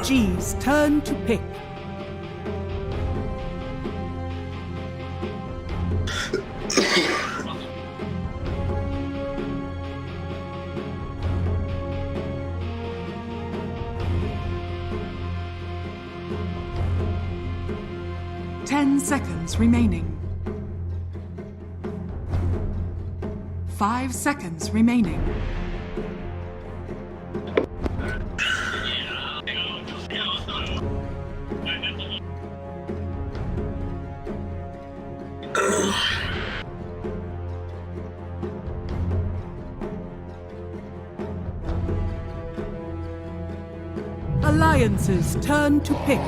G's turn to pick. Ten seconds remaining. 5 seconds remaining. Alliance's turn to pick.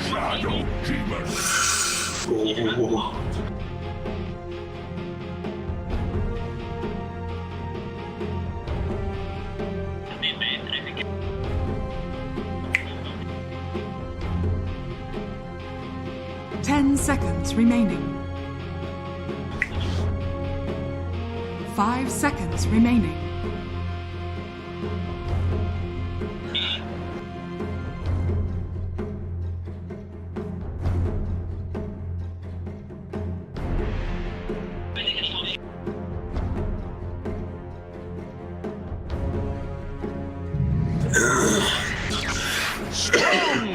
Shadow Demon. Ooh. Ten seconds remaining. 5 seconds remaining.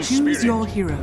Choose your hero.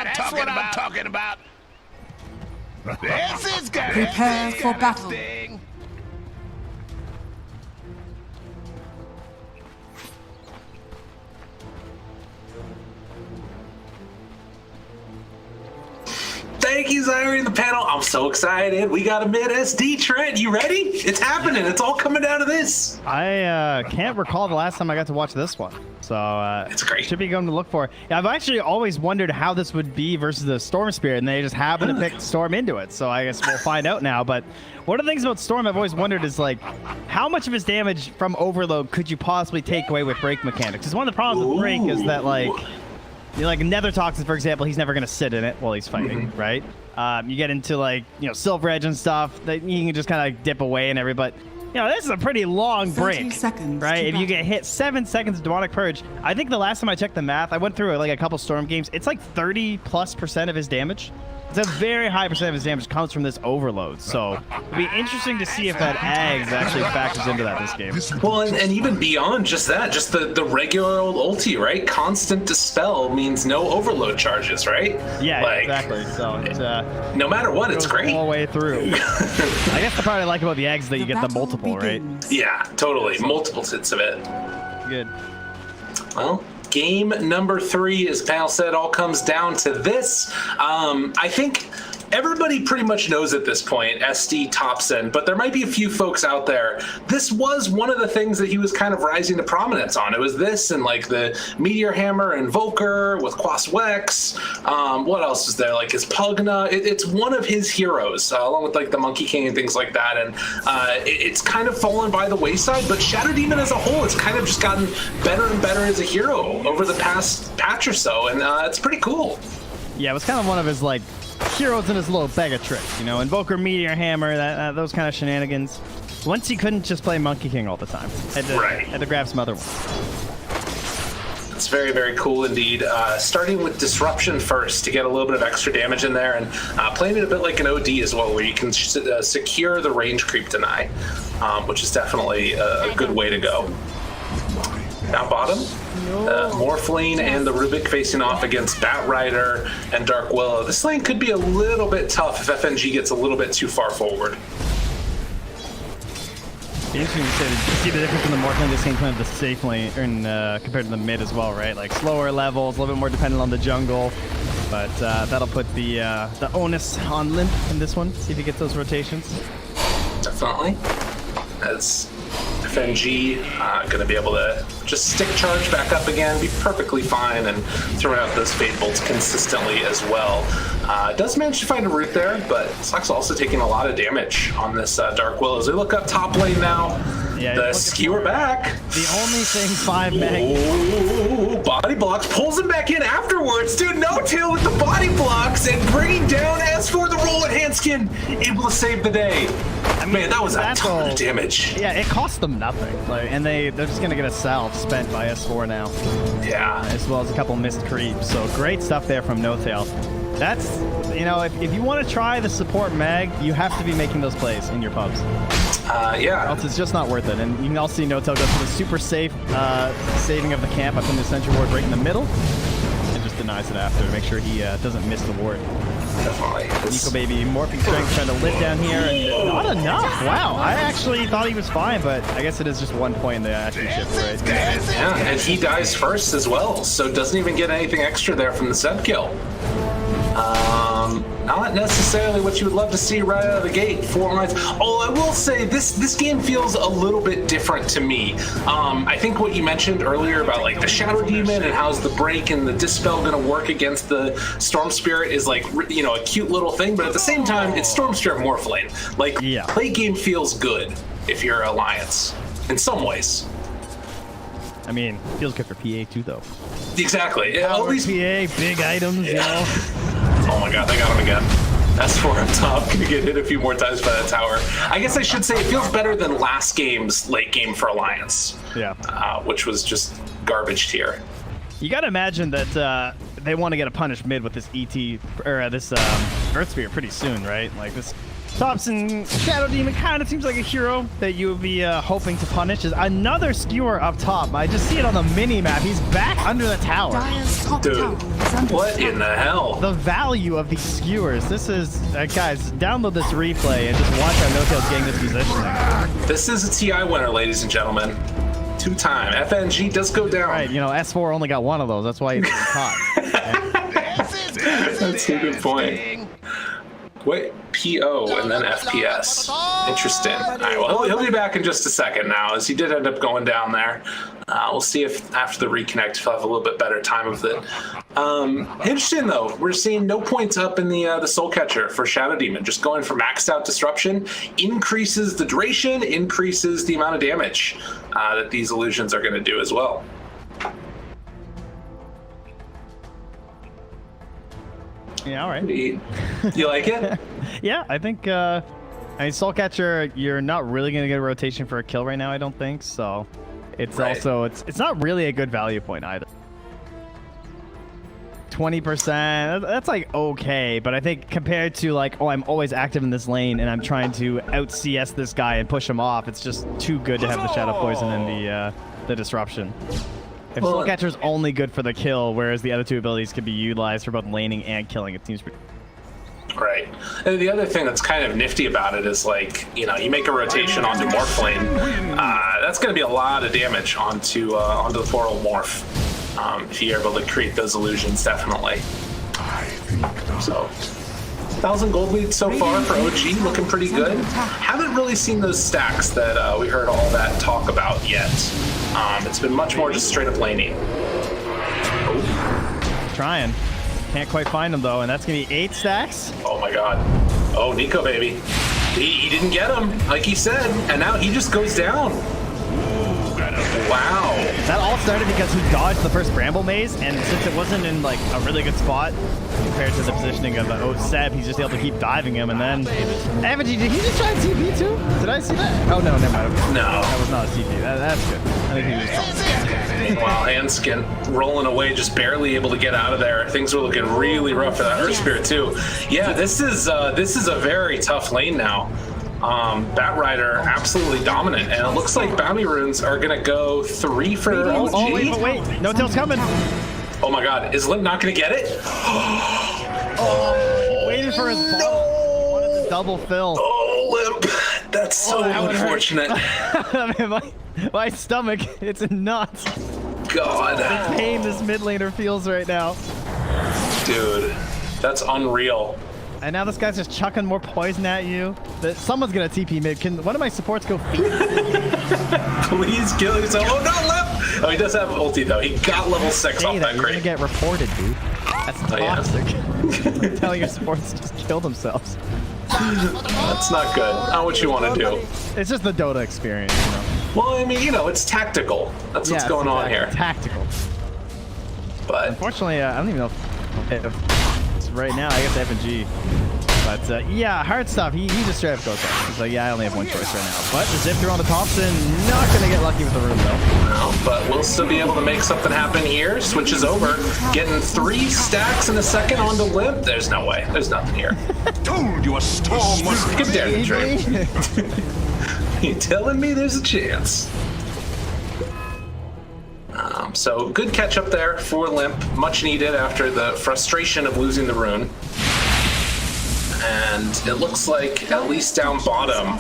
That's what I'm talking about. This is good. Prepare for battle. Thank you, Zyrie, in the panel. I'm so excited. We got a mid SD, Trent. You ready? It's happening. It's all coming down to this. I can't recall the last time I got to watch this one. So it's great. Should be going to look for. Yeah, I've actually always wondered how this would be versus the Storm Spirit, and they just happen to pick Storm into it. So I guess we'll find out now. But one of the things about Storm I've always wondered is, like, how much of his damage from Overload could you possibly take away with break mechanics? Because one of the problems with break is that, like, you know, like Nether Toxin, for example, he's never going to sit in it while he's fighting, right? You get into, like, you know, Silver Edge and stuff that you can just kind of like dip away and everything. But, you know, this is a pretty long break, right? If you get hit 7 seconds of Demonic Purge, I think the last time I checked the math, I went through like a couple Storm games. It's like 30+% of his damage. It's a very high percent of his damage comes from this Overload. So it'll be interesting to see if that Ags actually factors into that this game. Well, and even beyond just that, just the regular old ulti, right? Constant Dispel means no Overload charges, right? Yeah, like, exactly. So it's, no matter what, it's great. All the way through. I guess the part I like about the Ags is that you get the multiple, right? Yeah, totally. Multiple hits of it. Good. Well, game number 3, as Panel said, all comes down to this. I think everybody pretty much knows at this point SD Thompson, but there might be a few folks out there. This was one of the things that he was kind of rising to prominence on. It was this and like the Meteor Hammer Invoker with Quaswex. What else is there? Like his Pugna. It's one of his heroes, along with like the Monkey King and things like that. And it's kind of fallen by the wayside, but Shadow Demon as a whole has kind of just gotten better and better as a hero over the past patch or so, and it's pretty cool. Yeah, it was kind of one of his like heroes in his little bag of tricks, you know, Invoker, Meteor Hammer, those kind of shenanigans. Once he couldn't just play Monkey King all the time, had to grab some other ones. It's very, very cool indeed. Starting with Disruption first to get a little bit of extra damage in there, and playing it a bit like an OD as well, where you can secure the range creep deny, which is definitely a good way to go. Down bottom, Morphling and the Rubik facing off against Bat Rider and Dark Willow. This lane could be a little bit tough if FNG gets a little bit too far forward. Interesting to see the difference in the Morphling the same time of the safe lane compared to the mid as well, right? Like slower levels, a little bit more dependent on the jungle, but that'll put the onus on Limp in this one. See if he gets those rotations. Definitely. As FNG going to be able to just stick charge back up again, be perfectly fine, and throwing out those Fade Bolts consistently as well. Does manage to find a root there, but Slack's also taking a lot of damage on this Dark Willow. As we look up top lane now, the skewer back. The only thing 5 meg. Oh, body blocks, pulls him back in afterwards. Dude, no-tail with the body blocks and bringing down as for the roll at Handskin, able to save the day. I mean, man, that was a ton of damage. Yeah, it cost them nothing. Like, and they're just gonna get a salve spent by S4 now. Yeah. As well as a couple missed creeps. So great stuff there from No-Tail. That's, you know, if you want to try the support mag, you have to be making those plays in your pubs. Yeah. Or else it's just not worth it. And you can also see No-Tail goes for the super safe saving of the camp up in the Sentry Ward right in the middle. And just denies it after to make sure he doesn't miss the ward. Definitely. Nico Baby morphing strength trying to live down here, and not enough. Wow, I actually thought he was fine, but I guess it is just 1 point in the action shift, right? Yeah, and he dies first as well, so doesn't even get anything extra there from the sub kill. Not necessarily what you would love to see right out of the gate. 4 lines. Oh, I will say this game feels a little bit different to me. I think what you mentioned earlier about like the Shadow Demon and how's the break and the Dispel going to work against the Storm Spirit is like, you know, a cute little thing, but at the same time, it's Storm Spirit Morphling. Like, play game feels good if you're Alliance in some ways. I mean, feels good for PA too, though. Exactly. Power PA, big items, you know. Oh my god, they got him again. That's 4 up top. Gonna get hit a few more times by that tower. I guess I should say it feels better than last game's late game for Alliance. Yeah. Which was just garbage tier. You gotta imagine that they want to get a punish mid with this ET or this Earth Spear pretty soon, right? Like this Thompson Shadow Demon kind of seems like a hero that you would be hoping to punish. Is another skewer up top. I just see it on the mini map. He's back under the tower. Dude, what in the hell? The value of these skewers. This is guys, download this replay and just watch how No-Tail's getting this positioning. This is a TI winner, ladies and gentlemen. 2-time. FNG does go down. Right, you know, S4 only got 1 of those. That's why he's caught. That's a good point. Wait, PO and then FPS. Interesting. All right, well, he'll be back in just a second now, as he did end up going down there. We'll see if after the reconnect he'll have a little bit better time of it. Interesting, though. We're seeing no points up in the Soul Catcher for Shadow Demon. Just going for maxed out Disruption. Increases the duration, increases the amount of damage that these illusions are going to do as well. Yeah, all right. You like it? Yeah, I think, I mean, Soul Catcher, you're not really going to get a rotation for a kill right now, I don't think, so it's also, it's not really a good value point either. 20%, that's like okay, but I think compared to like, oh, I'm always active in this lane and I'm trying to out CS this guy and push him off, it's just too good to have the Shadow Poison and the Disruption. If Soul Catcher's only good for the kill, whereas the other 2 abilities can be utilized for both laning and killing, it seems pretty... Right. And the other thing that's kind of nifty about it is, like, you know, you make a rotation onto Morphling, that's going to be a lot of damage onto the Portal Morph, if you're able to create those illusions, definitely. So, 1,000 gold lead so far for OG, looking pretty good. Haven't really seen those stacks that we heard all that talk about yet. It's been much more just straight up laning. Trying. Can't quite find him though, and that's gonna be 8 stacks. Oh my god. Oh, Nico, baby. He didn't get him, like he said, and now he just goes down. Wow. That all started because he dodged the first Bramble Maze, and since it wasn't in like a really good spot compared to the positioning of the Seb, he's just able to keep diving him, and then Avenge, did he just try TP too? Did I see that? Oh no, never mind. No. That was not a TP. That's good. I think he was just Meanwhile, Hanskin rolling away, just barely able to get out of there. Things were looking really rough for that Earth Spirit too. Yeah, this is a very tough lane now. Batrider absolutely dominant, and it looks like bounty runes are gonna go 3 for OG. Oh wait, no tail's coming. Oh my god, is Limp not gonna get it? Waiting for his ball. Wanted to double fill. Oh, Limp, that's so unfortunate. I mean, my stomach, it's in knots. God. The pain this mid laner feels right now. Dude, that's unreal. And now this guy's just chucking more poison at you. Someone's gonna TP mid. Can one of my supports go feed? Please kill yourself. Oh no, Limp! Oh, he does have ulti though. He got level 6 off that You're crate. gonna get reported, dude. That's toxic. Yeah. Telling your supports to just kill themselves. That's not good. Not what you want to do. It's just the Dota experience, you know. Well, I mean, you know, it's tactical. That's what's going on here. Tactical. But unfortunately, I don't even know if it's right now. I guess FNG. But yeah, hard stuff. He just straight up goes off. He's like, yeah, I only have one choice right now. But the zip through on the Thompson, not gonna get lucky with the room though. No, but we'll still be able to make something happen here. Switches over, getting 3 stacks in a second onto Limp. There's no way. There's nothing here. Told you a storm was Get there, the dream. You telling me there's a chance? So good catch up there for Limp, much needed after the frustration of losing the rune. And it looks like, at least down bottom,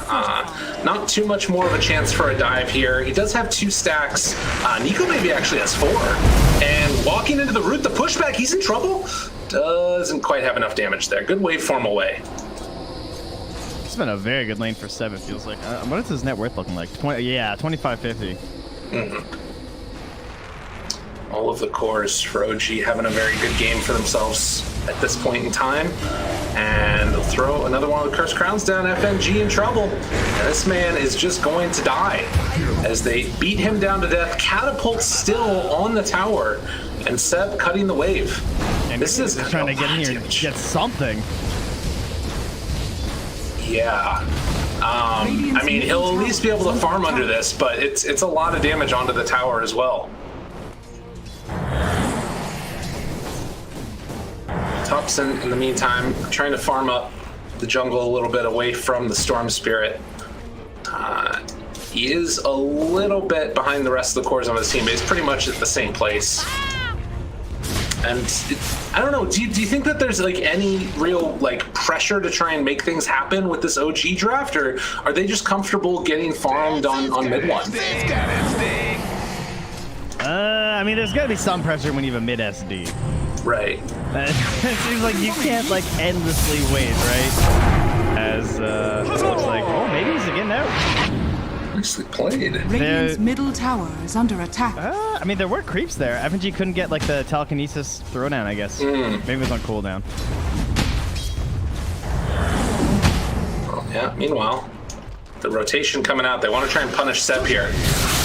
not too much more of a chance for a dive here. He does have 2 stacks. Nico maybe actually has 4. And walking into the root, the pushback, he's in trouble. Doesn't quite have enough damage there. Good waveform away. It's been a very good lane for Seb, it feels like. What is his net worth looking like? 2550. Mm-hmm. All of the cores for OG having a very good game for themselves at this point in time. And they'll throw another one of the Cursed Crowns down. FNG in trouble. And this man is just going to die as they beat him down to death. Catapult still on the tower. And Seb cutting the wave. And this is trying to get in here and get something. Yeah. I mean, he'll at least be able to farm under this, but it's a lot of damage onto the tower as well. Thompson, in the meantime, trying to farm up the jungle a little bit away from the Storm Spirit. He is a little bit behind the rest of the cores on his team, but he's pretty much at the same place. And I don't know, do you think that there's like any real like pressure to try and make things happen with this OG draft, or are they just comfortable getting farmed on mid one? I mean, there's got to be some pressure when you have a mid SD. Right. It seems like you can't like endlessly wait, right? As it looks like, oh, maybe he's getting out. Nicely played. Radiant's middle tower is under attack. I mean, there were creeps there. FNG couldn't get like the telekinesis throwdown, I guess. Maybe it was on cooldown. Well, yeah, meanwhile, the rotation coming out. They want to try and punish Seb here.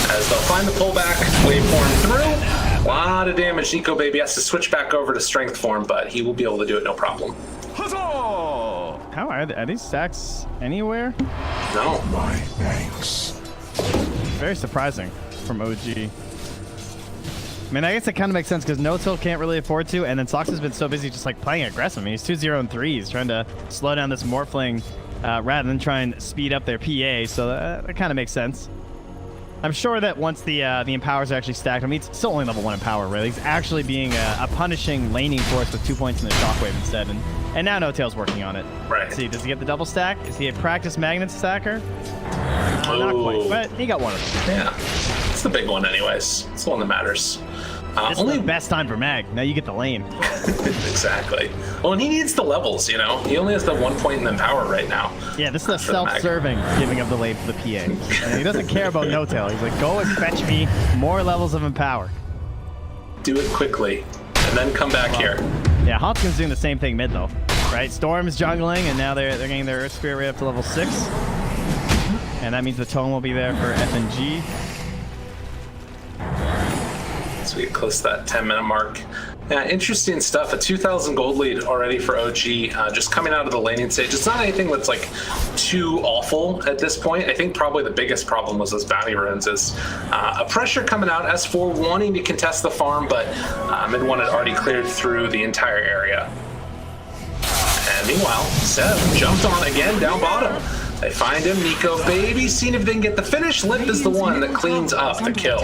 As they'll find the pullback, waveform through. A lot of damage. Nico Baby has to switch back over to strength form, but he will be able to do it no problem. How are these stacks anywhere? No. My thanks. Very surprising from OG. I mean, I guess it kind of makes sense because No-Till can't really afford to, and then Sox has been so busy just like playing aggressive. I mean, he's 2-0-3. He's trying to slow down this Morphling rather than try and speed up their PA, so that kind of makes sense. I'm sure that once the empowers are actually stacked, I mean, it's still only level 1 empower, really. He's actually being a punishing laning force with 2 points in the shockwave instead, and now No-Tail's working on it. Right. Let's see, does he get the double stack? Is he a practice magnet stacker? Not quite, but he got one of them. Yeah. It's the big one anyways. It's the one that matters. This is the best time for Mag. Now you get the lane. Exactly. Well, and he needs the levels, you know? He only has the 1 point in Empower right now. Yeah, this is a self-serving giving up the lane for the PA. And he doesn't care about no-tail. He's like, go and fetch me more levels of Empower. Do it quickly, and then come back here. Yeah, Hotskin's doing the same thing mid, though. Right? Storm's jungling, and now they're getting their Earth Spirit right up to level 6. And that means the tome will be there for F and G. So we get close to that 10-minute mark. Yeah, interesting stuff. A 2,000 gold lead already for OG, just coming out of the laning stage. It's not anything that's like too awful at this point. I think probably the biggest problem was those bounty runes. Is a pressure coming out. S4 wanting to contest the farm, but mid one had already cleared through the entire area. And meanwhile, Seb jumped on again down bottom. They find him. Nico Baby, seeing if they can get the finish. Limp is the one that cleans up the kill.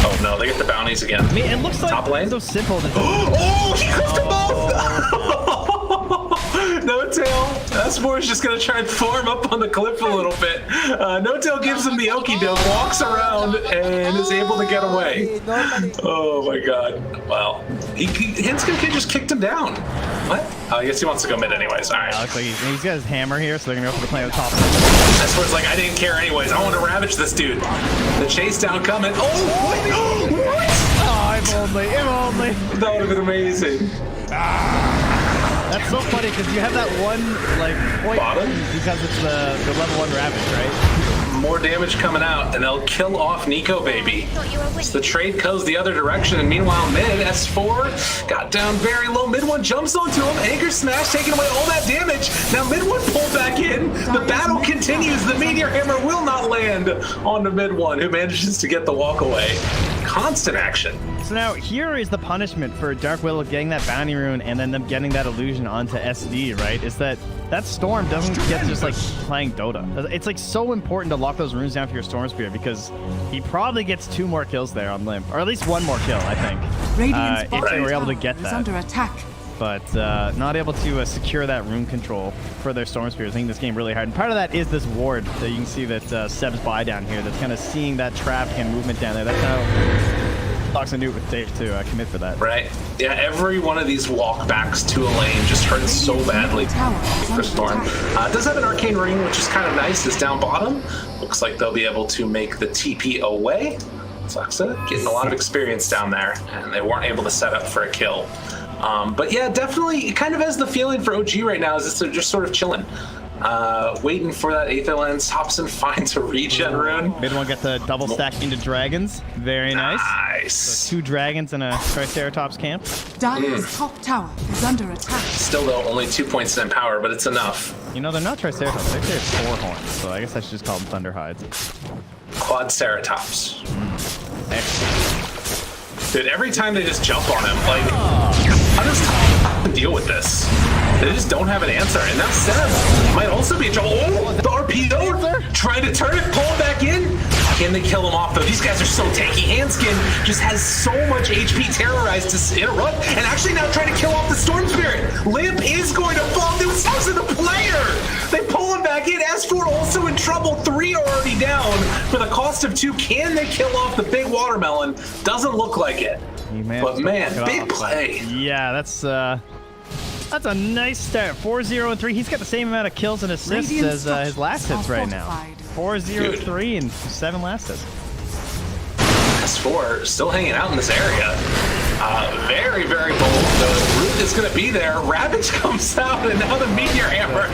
Oh no, they get the bounties again. I mean, it looks like top lane. So simple. Oh, he clipped them both! No tail. S4 is just gonna try and farm up on the cliff a little bit. No tail gives him the okie doke, walks around, and is able to get away. Oh my god. Well, Hinskin Kid just kicked him down. What? I guess he wants to go mid anyways. All right. Looks like he's got his hammer here, so they're gonna go for the play on the top. S4's like, I didn't care anyways. I want to ravage this dude. The chase down coming. Oh, what? What? Oh, if only. That would have been amazing. That's so funny because you have that one like point Bottom? because it's the level 1 ravage, right? More damage coming out, and they'll kill off Nico Baby. So the trade goes the other direction, and meanwhile mid, S4 got down very low. Mid one jumps onto him, anchor smash, taking away all that damage. Now mid one pulled back in. The battle continues. The meteor hammer will not land on the mid one, who manages to get the walk away. Constant action. So now here is the punishment for Dark Willow getting that bounty rune and then them getting that illusion onto SD, right? Is that Storm doesn't get just like playing Dota. It's like so important to lock those runes down for your Storm Spear because he probably gets 2 more kills there on Limp, or at least 1 more kill, I think. Radiant's if they were able to get is that. under attack. But not able to secure that rune control for their Storm Spears. I think this game really hard. And part of that is this ward that you can see that Seb's by down here. That's kind of seeing that trap and movement down there. That's how Fox and Newt with Dave to commit for that. Right. Yeah, every one of these walkbacks to a lane just hurts so badly for Storm. Does have an arcane ring, which is kind of nice. Is down bottom. Looks like they'll be able to make the TP away. Saxa getting a lot of experience down there, and they weren't able to set up for a kill. But yeah, definitely, it kind of has the feeling for OG right now is that they're just sort of chilling. Waiting for that Aether Lens. Hobson finds a regen rune. Mid one get the double stack into dragons. Very nice. Nice. So 2 dragons in a Triceratops camp. Dire's top tower is under attack. Still though, only 2 points in power, but it's enough. You know, they're not Triceratops. They're 4 horns, so I guess I should just call them Thunderhides. Quadceratops. Excellent. Dude, every time they just jump on him, like, how does Tom deal with this? They just don't have an answer, and that Seb might also be in trouble. Oh, the RPO trying to turn it, pull it back in. Can they kill him off, though? These guys are so tanky. Handskin just has so much HP terrorized to interrupt, and actually now trying to kill off the Storm Spirit. Limp is going to fall. They was to the player. They pull him back in. S4 also in trouble. 3 are already down for the cost of 2. Can they kill off the big watermelon? Doesn't look like it. But man, big play. Yeah, that's a nice start. 4-0-3. He's got the same amount of kills and assists as his last hits right now. 4-0-3 and 7 last hits. S4 still hanging out in this area. Very, very bold. The root is going to be there. Ravage comes out, and now the meteor hammer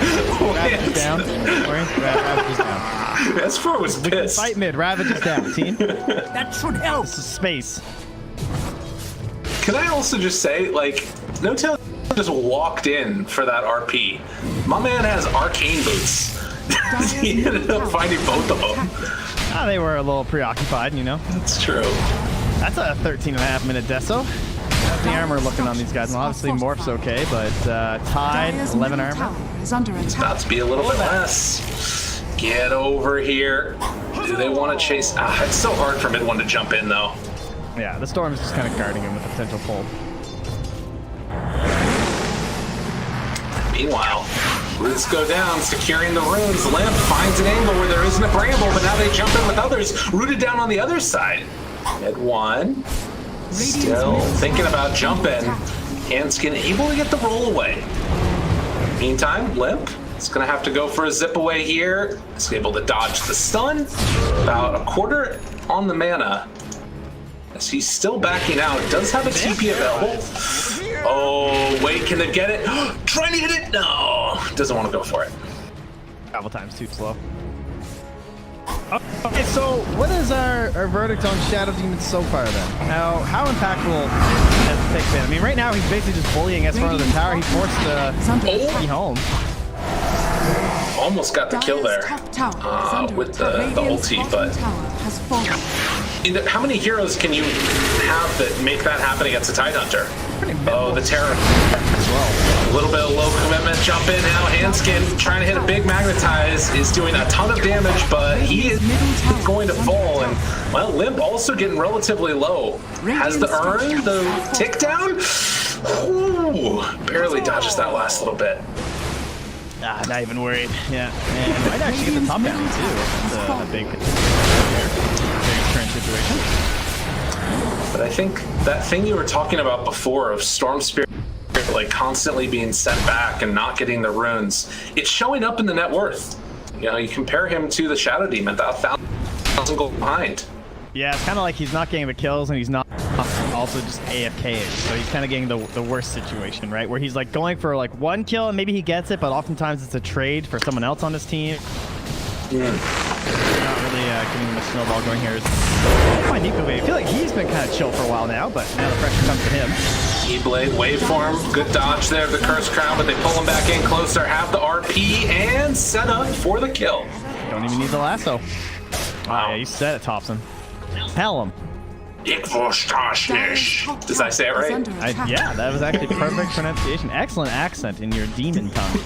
Ravage is down. Ravage is down. S4 was pissed. Fight mid. Ravage is down, team. That should help. This is space. Can I also just say, like, No Tail just walked in for that RP. My man has arcane boots. He ended up finding both of them. They were a little preoccupied, you know. That's true. That's a 13.5-minute deso. How's the armor looking on these guys? Well, obviously Morph's okay, but Tide, 11 armor. Is under attack. About to be a little bit less. Get over here. Do they want to chase? It's so hard for mid one to jump in, though. Yeah, the Storm is just kind of guarding him with a potential pull. Meanwhile, Roots go down, securing the runes. Limp finds an angle where there isn't a bramble, but now they jump in with others. Rooted down on the other side. Mid one. Still thinking about jumping. Handskin able to get the roll away. Meantime, Limp is going to have to go for a zip away here. He's able to dodge the stun. About a quarter on the mana. As he's still backing out. Does have a TP available. Oh, wait, can they get it? Trying to hit it? No. Doesn't want to go for it. Travel time's too slow. Okay, so what is our verdict on Shadow Demon so far then? How impactful has the pick been? I mean, right now he's basically just bullying us front of the tower. He forced the be home. Almost got the kill there with the ulti, but how many heroes can you have that make that happen against a Tidehunter? Oh, the Terror as well. A little bit of low commitment, jump in now. Handskin trying to hit a big magnetize, is doing a ton of damage, but he is going to fall. And well, Limp also getting relatively low. Has the urn, the tick down. Ooh, barely dodges that last little bit. Not even worried. Yeah, and might actually get the top down too. That's a big current situation. But I think that thing you were talking about before of Storm Spirit like constantly being set back and not getting the runes, it's showing up in the net worth. You know, you compare him to the Shadow Demon, that 1,000 gold behind. Yeah, it's kind of like he's not getting the kills and he's not also just AFK-ing. So he's kind of getting the worst situation, right? Where he's like going for like one kill and maybe he gets it, but oftentimes it's a trade for someone else on his team. Not really getting him a snowball going here. I feel like he's been kind of chill for a while now, but now the pressure comes to him. E-Blade waveform, good dodge there of the Curse Crown, but they pull him back in closer, have the RP, and set up for the kill. Don't even need the lasso. Wow, yeah, you said it, Thompson. Tell him. Does I say it right? Yeah, that was actually perfect pronunciation. Excellent accent in your demon tongue.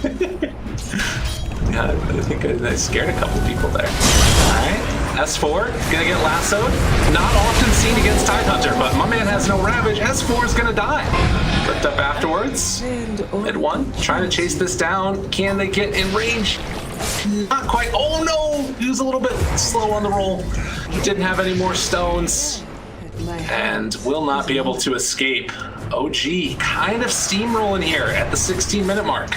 Yeah, I think I scared a couple people there. Alright, S4 gonna get lassoed. Not often seen against Tidehunter, but my man has no Ravage. S4 is gonna die. Flipped up afterwards. Mid one, trying to chase this down. Can they get in range? Not quite. Oh no! He was a little bit slow on the roll. He didn't have any more stones. And will not be able to escape. OG kind of steamrolling here at the 16-minute mark.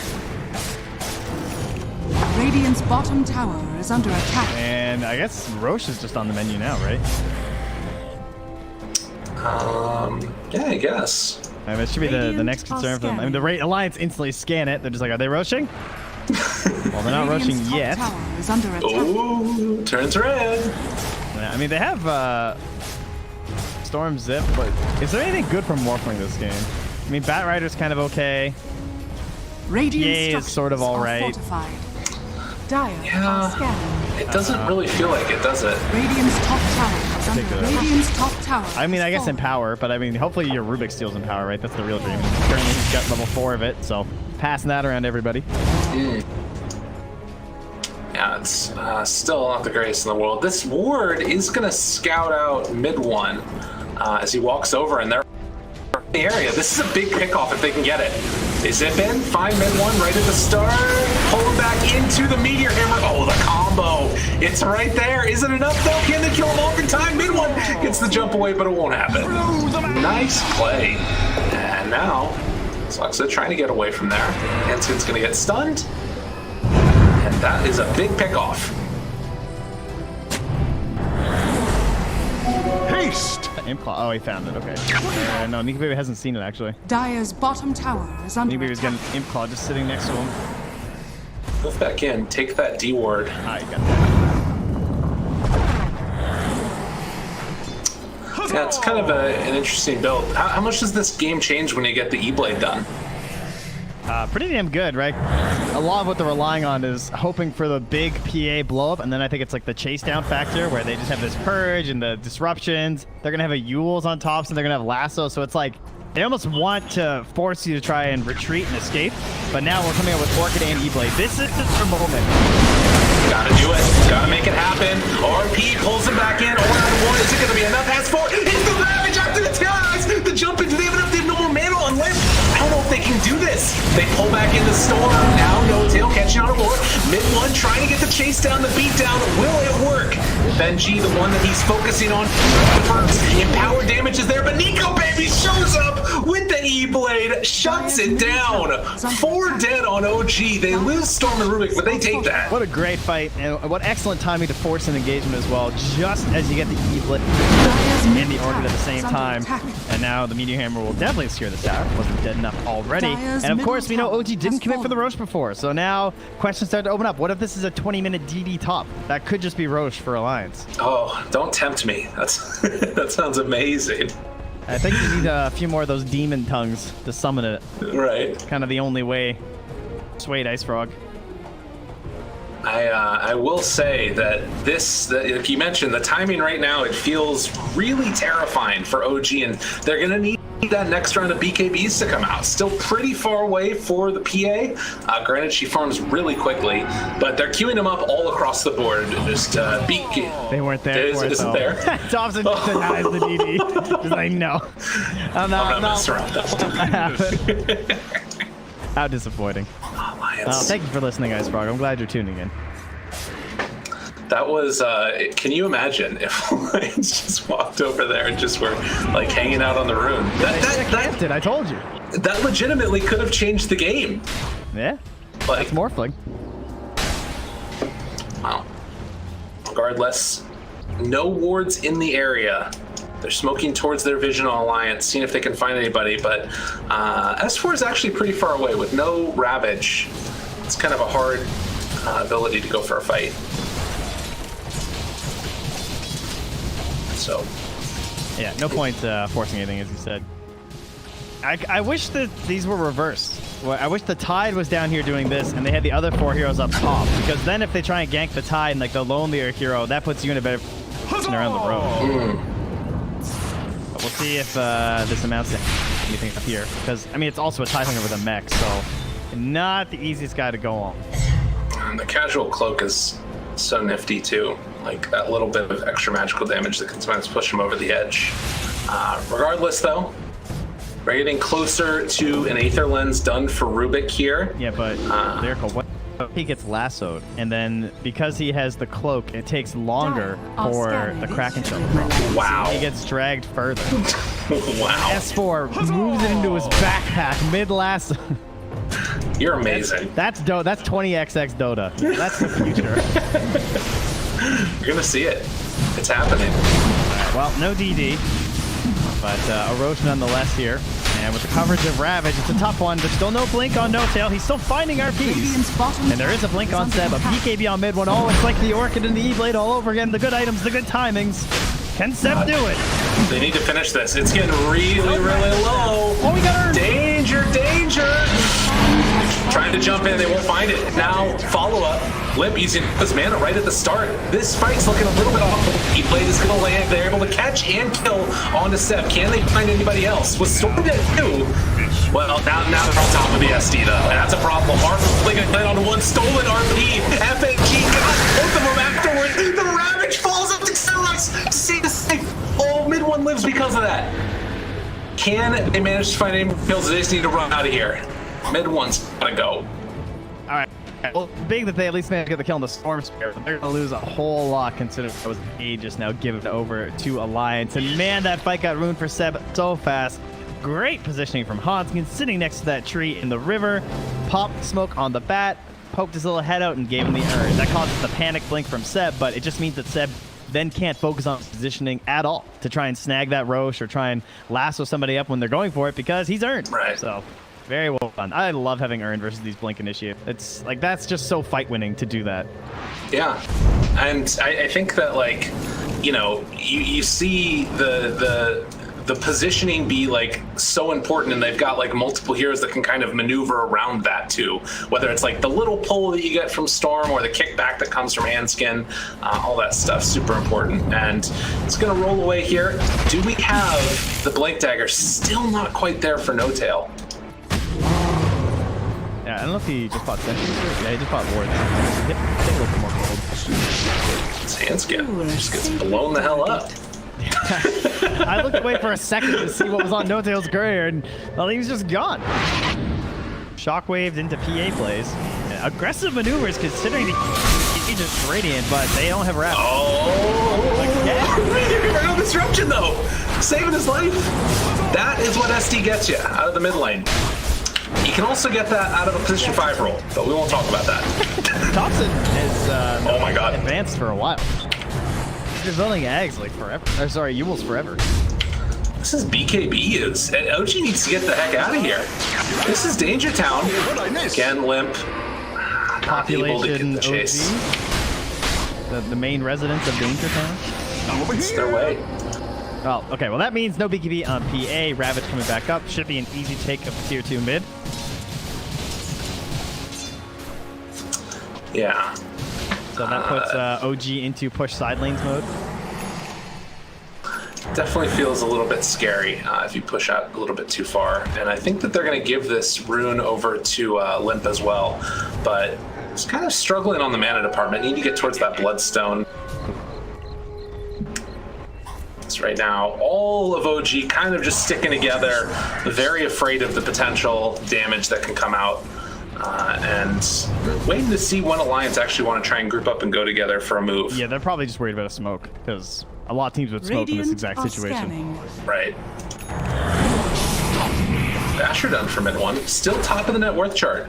Radiant's bottom tower is under attack. And I guess Roche is just on the menu now, right? Yeah, I guess. I mean, it should be the next concern for them. I mean, the Alliance instantly scan it. They're just like, are they rushing? Well, they're not rushing yet. Oh, turns red. Yeah, I mean, they have Storm Zip, but is there anything good from Morphling this game? I mean, Batrider's kind of okay. Radiant is sort of all right. Yeah, it doesn't really feel like it, does it? Radiant's top tower is under attack. Radiant's top tower. I mean, I guess in power, but I mean, hopefully your Rubik steals in power, right? That's the real dream. Currently, he's got level 4 of it, so passing that around everybody. Yeah, it's still not the greatest in the world. This ward is going to scout out mid one as he walks over, and they're in the area. This is a big pickoff if they can get it. They zip in, find mid one right at the start, pull him back into the Meteor Hammer. Oh, the combo. It's right there. Is it enough, though? Can they kill him off in time? Mid one gets the jump away, but it won't happen. Nice play. And now, Sluxa trying to get away from there. Hanskin's going to get stunned. And that is a big pickoff. Haste! Oh, he found it. Okay. No, Nika Baby hasn't seen it, actually. Dire's bottom tower is under Nika Baby's attack. getting Imp Claw just sitting next to him. Move back in. Take that D ward. Ah, you got that. Yeah, it's kind of an interesting build. How much does this game change when you get the E-Blade done? Pretty damn good, right? A lot of what they're relying on is hoping for the big PA blow up, and then I think it's like the chase down factor where they just have this purge and the disruptions. They're gonna have a Yules on top, so they're gonna have lasso. So it's like they almost want to force you to try and retreat and escape. But now we're coming up with Orchid and E-Blade. This is the moment. Gotta do it. Gotta make it happen. RP pulls him back in. Or is it gonna be enough? Has 4. Hits the Ravage after the ties. The jump into. They have no more mana on Limp. I don't know if they can do this. They pull back in the storm. Now no tail catch Benji, the one that he's focusing on first. Empower damage is there, but Nico Baby shows up with the E-Blade, shuts it down. 4 dead on OG. They lose Storm and Rubik, but they take that. What a great fight, and what excellent timing to force an engagement as well, just as you get the E-Blade and the Orbit at the same time. And now the Meteor Hammer will definitely secure the tower. Wasn't dead enough already. And of course, we know OG didn't commit for the Roche before, so now questions start to open up. What if this is a 20-minute DD top? That could just be Roche for Alliance. Oh, don't tempt me. That's that sounds amazing. I think you need a few more of those demon tongues to summon it. Right. Kind of the only way. Sweet Ice Frog. I will say that like you mentioned, the timing right now, it feels really terrifying for OG, and they're going to need that next round of BKBs to come out. Still pretty far away for the PA. Granted, she farms really quickly, but they're queuing them up all across the board. Just They weren't there for it, isn't though. there? Thompson denies the DD. Just like, no. I'm not messing around. How disappointing. Alliance. Thank you for listening, Ice Frog. I'm glad you're tuning in. That was, can you imagine if Alliance just walked over there and just were like hanging out on the rune? That I told you. That legitimately could have changed the game. Yeah. Like, That's Morphling. Wow. Regardless, no wards in the area. They're smoking towards their vision on Alliance, seeing if they can find anybody, but S4 is actually pretty far away with no Ravage. It's kind of a hard ability to go for a fight. So, yeah, no point forcing anything, as you said. I wish that these were reversed. I wish the Tide was down here doing this, and they had the other 4 heroes up top, because then if they try and gank the Tide and like the lonelier hero, that puts you in a better position around the road. But we'll see if this amounts to anything up here, because I mean it's also a Tidehanger with a mech, so not the easiest guy to go on. And the casual cloak is so nifty too. Like that little bit of extra magical damage that can sometimes push him over the edge. Regardless though, we're getting closer to an Aether Lens done for Rubik here. Yeah, but Lyrical, what he gets lassoed, and then because he has the cloak, it takes longer for the Kraken to come. Wow. He gets dragged further. Wow. S4 moves it into his backpack mid-lasso. You're amazing. That's 20XX Dota. That's the future. You're gonna see it. It's happening. Well, no DD, but a Roche nonetheless here. And with the coverage of Ravage, it's a tough one. There's still no blink on No Tail. He's still finding RPs. And there is a blink on Seb, a BKB on mid one. Oh, it's like the Orchid and the E-Blade all over again. The good items, the good timings. Can Seb do it? They need to finish this. It's getting really, really low. Oh, we got her. Danger, danger. Trying to jump in, they won't find it. Now, follow-up. Limp using his mana right at the start. This fight's looking a little bit off. E-Blade is going to land. They're able to catch and kill onto Seb. Can they find anybody else? Was Storm dead too? Well, now they're on top of the SD, though. And that's a problem. Arthur going to land on one stolen RP. FNG got both of them afterward. The Ravage falls up to Xerox to see the safe. Oh, mid one lives because of that. Can they manage to find any kills? They just need to run out of here. Mid one's gotta go. All right. Well, big that they at least managed to get the kill on the Storm Spear, but they're going to lose a whole lot considering it was just now given over to Alliance. And man, that fight got ruined for Seb so fast. Great positioning from Hanskin, sitting next to that tree in the river. Popped smoke on the bat, poked his little head out and gave him the urn. That causes the panic blink from Seb, but it just means that Seb then can't focus on positioning at all to try and snag that Roche or try and lasso somebody up when they're going for it because he's earned. Right. So very well done. I love having earned versus these blink initiate. It's like that's just so fight winning to do that. Yeah, and I think that like, you know, you see the positioning be like so important, and they've got like multiple heroes that can kind of maneuver around that too. Whether it's like the little pull that you get from Storm or the kickback that comes from Hanskin, all that stuff super important. And it's gonna roll away here. Do we have the Blink Dagger? Still not quite there for No Tail. Yeah, I don't know if he just bought Sentries. Yeah, he just bought Wards. Take a little bit more gold. It's Hanskin. Just gets blown the hell up. I looked away for a second to see what was on No Tail's career, and well, he was just gone. Shockwaved into PA plays. Yeah, aggressive maneuvers considering the Agent's Radiant, but they don't have wrap. Oh, for no disruption though, saving his life. That is what SD gets you out of the mid lane. You can also get that out of a position 5 roll, but we won't talk about that. Thompson has oh my god, advanced for a while. He's been building eggs like forever. Or sorry, Yules forever. This is BKB is. And OG needs to get the heck out of here. This is Danger Town. Again, Limp. Not able to get the chase. The main residents of Danger Town. It's their way. Well, okay, well that means no BKB on PA. Ravage coming back up. Should be an easy take of tier 2 mid. Yeah. So that puts OG into push side lanes mode. Definitely feels a little bit scary if you push out a little bit too far. And I think that they're going to give this rune over to Limp as well. But it's kind of struggling on the mana department. Need to get towards that Bloodstone. So right now, all of OG kind of just sticking together, very afraid of the potential damage that can come out. And waiting to see when Alliance actually want to try and group up and go together for a move. Yeah, they're probably just worried about a smoke, because a lot of teams would smoke in this exact situation. Scanning. Right. Basher done for mid 1. Still top of the net worth chart.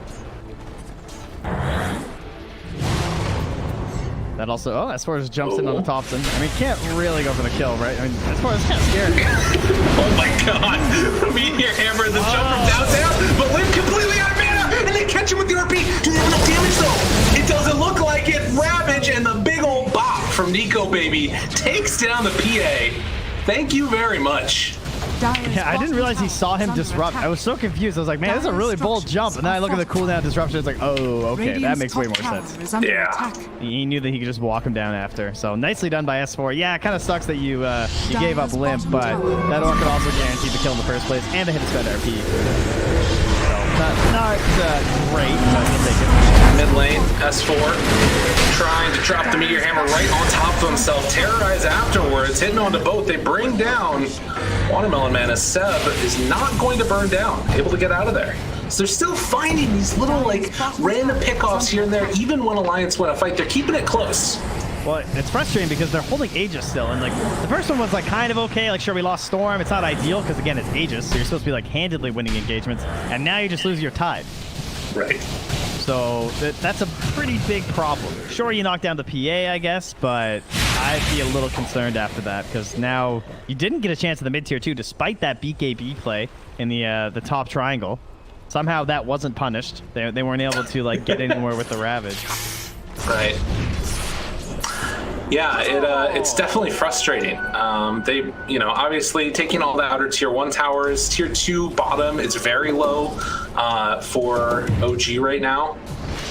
That also, oh, as far as jumps in on the Thompson. I mean, can't really go for the kill, right? I mean, as far as kind of scary. Oh my god! Meteor hammer the jump from downtown, but Limp completely out of mana, and they catch him with the RP. Do they have enough damage though? It doesn't look like it. Ravage and the big old bop from Nico Baby takes down the PA. Thank you very much. Yeah, I didn't realize he saw him disrupt. I was so confused. I was like, man, this is a really bold jump. And then I look at the cooldown disruption. It's like, oh, okay, that makes way more sense. Yeah. He knew that he could just walk him down after. So nicely done by S4. Yeah, it kind of sucks that you gave up Limp, but that orc could also guarantee the kill in the first place and the hit spend RP. So not great, but he'll take it. Mid lane, S4 trying to drop the Meteor Hammer right on top of himself. Terrorize afterwards, hitting onto both. They bring down Watermelon Man as Seb is not going to burn down, able to get out of there. So they're still finding these little like random pickoffs here and there. Even when Alliance win a fight, they're keeping it close. Well, it's frustrating because they're holding Aegis still, and like the first one was like kind of okay. Like sure, we lost Storm. It's not ideal because again, it's Aegis, so you're supposed to be like handedly winning engagements, and now you just lose your tide. Right. So that's a pretty big problem. Sure, you knocked down the PA, I guess, but I'd be a little concerned after that because now you didn't get a chance in the mid tier 2 despite that BKB play in the top triangle. Somehow that wasn't punished. They weren't able to like get anywhere with the Ravage. Right. Yeah, it's definitely frustrating. They, you know, obviously taking all the outer tier 1 towers, tier 2 bottom, it's very low for OG right now.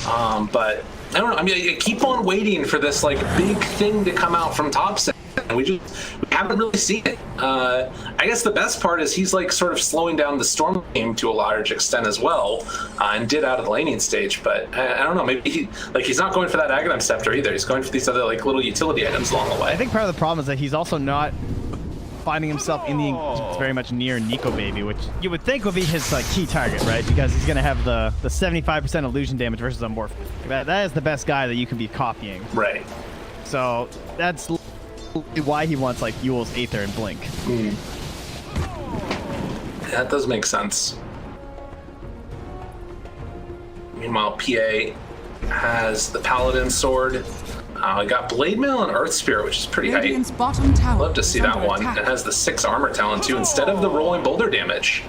But I don't know. I mean, I keep on waiting for this like big thing to come out from top set. We haven't really seen it. I guess the best part is he's like sort of slowing down the Storm game to a large extent as well, and did out of the laning stage. But I don't know, maybe he's not going for that Aghanim Scepter either. He's going for these other like little utility items along the way. I think part of the problem is that he's also not finding himself in the very much near Nico Baby, which you would think would be his like key target, right? Because he's gonna have the 75% illusion damage versus Unmorph. That is the best guy that you can be copying. Right. So that's why he wants like Yule's Aether and Blink. That does make sense. Meanwhile, PA has the Paladin Sword. We got Blade Mail and Earth Spirit, which is pretty Radiant's hype. bottom tower Love to see is that under one. attack. It has the 6 armor talent too, instead of the rolling boulder damage.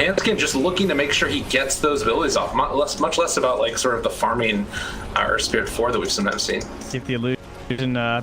Anskin just looking to make sure he gets those abilities off. Much less about like sort of the farming Earth Spirit 4 that we've sometimes seen. See if the illusion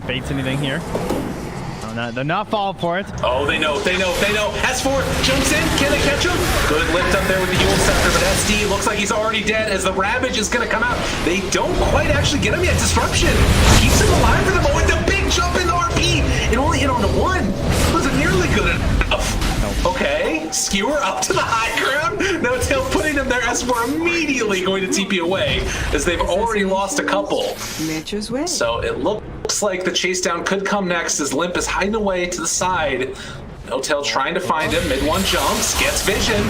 baits anything here. Oh, no, they're not falling for it. Oh, they know. S4 jumps in. Can they catch him? Good lift up there with the Yule Scepter, but SD looks like he's already dead as the Ravage is going to come out. They don't quite actually get him yet. Disruption keeps him alive for the moment. The big jump in the RP. It only hit on the 1. Wasn't nearly good enough. Okay, Skewer up to the high ground. No tail putting him there. S4 immediately going to TP away as they've already lost a couple. Nature's way. So it looks like the chase down could come next as Limp is hiding away to the side. No tail trying to find him. Mid 1 jumps, gets vision,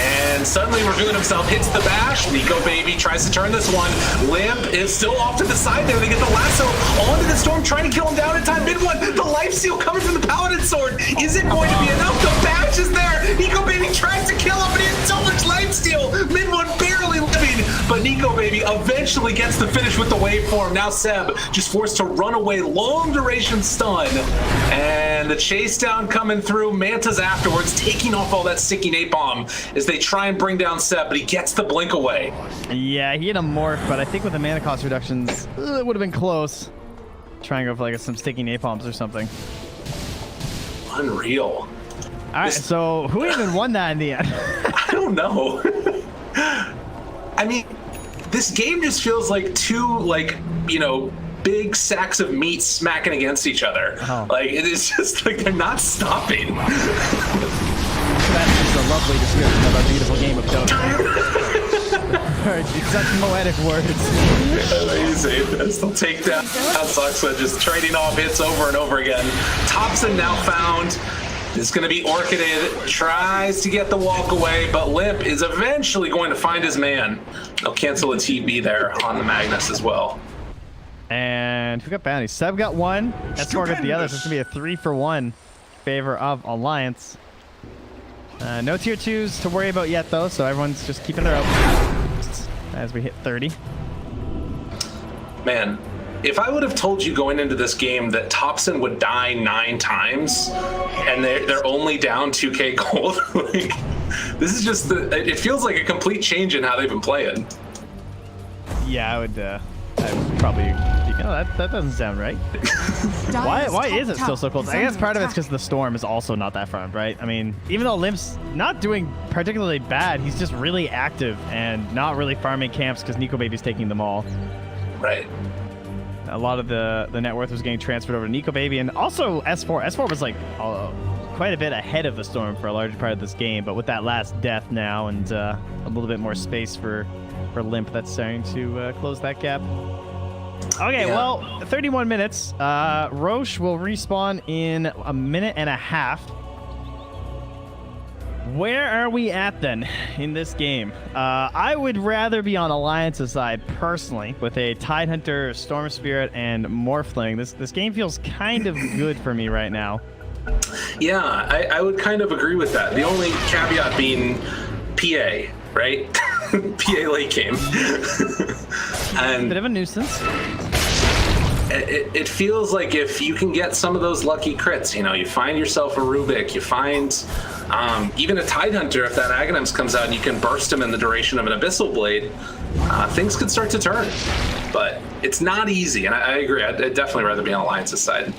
And suddenly revealing himself, hits the bash. Nico Baby tries to turn this one. Limp is still off to the side there. They get the lasso onto the storm, trying to kill him down in time. Mid one, the life steal coming from the Paladin sword. Is it going to be enough? The bash is there. Nico Baby tries to kill him, but he has so much life steal. Mid one barely living, but Nico Baby eventually gets the finish with the waveform. Now Seb just forced to run away. Long duration stun. And the chase down coming through. Manta's afterwards, taking off all that sticky napalm as they try and bring down Seb, but he gets the blink away. Yeah, he had a morph, but I think with the mana cost reductions, it would have been close. Try and go for like some sticky napalms or something. Unreal. All right, so who even won that in the end? I don't know. I mean, this game just feels like two, like, you know, big sacks of meat smacking against each other. Oh. Like, it is just like they're not stopping. That's just a lovely description of a beautiful game of Dota. Such poetic words. Amazing. That's the takedown. Soxa just trading off hits over and over again. Thompson now found. It's going to be Orchided. Tries to get the walk away, but Limp is eventually going to find his man. They'll cancel a TB there on the Magnus as well. And who got bounty? Seb got one. S4 got the other. So it's going to be a 3-for-1 favor of Alliance. No tier 2s to worry about yet, though, so everyone's just keeping their outputs as we hit 30. Man, if I would have told you going into this game that Thompson would die 9 times and they're only down 2k gold, like, this is just it feels like a complete change in how they've been playing. Yeah, I would probably, you know, that doesn't sound right. Why is it still so close? I guess part of it's because the storm is also not that front, right? I mean, even though Limp's not doing particularly bad, he's just really active and not really farming camps because Nico Baby's taking them all. Right. A lot of the net worth was getting transferred over to Nico Baby, and also S4. S4 was like quite a bit ahead of the storm for a large part of this game, but with that last death now and a little bit more space for Limp, that's starting to close that gap. Okay, yeah. Well, 31 minutes. Roche will respawn in a minute and a half. Where are we at then in this game? I would rather be on Alliance's side personally with a Tidehunter, Storm Spirit, and Morphling. This game feels kind of good for me right now. Yeah, I would kind of agree with that. The only caveat being PA, right? PA late game. And bit of a nuisance. It feels like if you can get some of those lucky crits, you know, you find yourself a Rubik, you find even a Tidehunter, if that Aghanims comes out and you can burst him in the duration of an Abyssal Blade, things could start to turn. But it's not easy, and I agree. I'd definitely rather be on Alliance's side.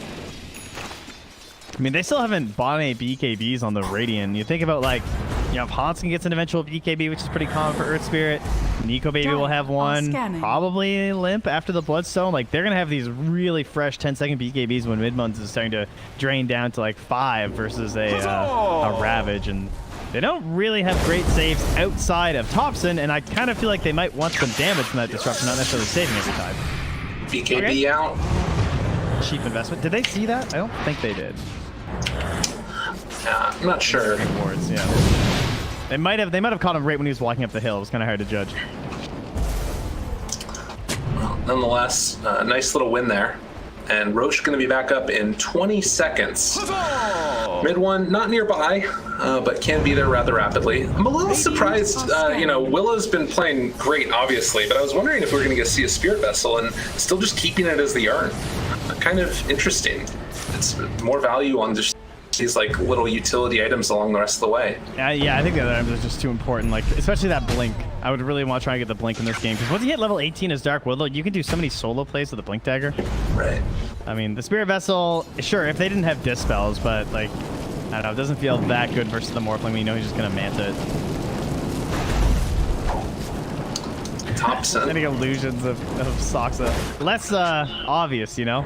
I mean, they still haven't bought any BKBs on the Radiant. You think about, like, you know, if Hanskin gets an eventual BKB, which is pretty common for Earth Spirit. Nico Baby will have one. Probably Limp after the Bloodstone. Like, they're going to have these really fresh 10-second BKBs when Midmonths is starting to drain down to, like, 5 versus a Ravage. And they don't really have great saves outside of Thompson, and I kind of feel like they might want some damage from that disruption, not necessarily saving every time. BKB out. Cheap investment. Did they see that? I don't think they did. I'm not sure. Rewards, yeah. They might have caught him right when he was walking up the hill. It was kind of hard to judge. Well, nonetheless, nice little win there. And Roche going to be back up in 20 seconds. Mid one, not nearby, but can be there rather rapidly. I'm a little surprised, you know, Willow's been playing great, obviously, but I was wondering if we were going to see a Spirit Vessel and still just keeping it as the Yarn. Kind of interesting. It's more value on just these like little utility items along the rest of the way. Yeah, I think the other items are just too important. Like, especially that blink. I would really want to try and get the blink in this game because once you hit level 18 as Dark Willow, you can do so many solo plays with the blink dagger. Right. I mean, the Spirit Vessel, sure, if they didn't have dispels, but like, I don't know, it doesn't feel that good versus the Morphling. We know he's just gonna manta it. Thompson. Getting illusions of Soxa. Less obvious, you know?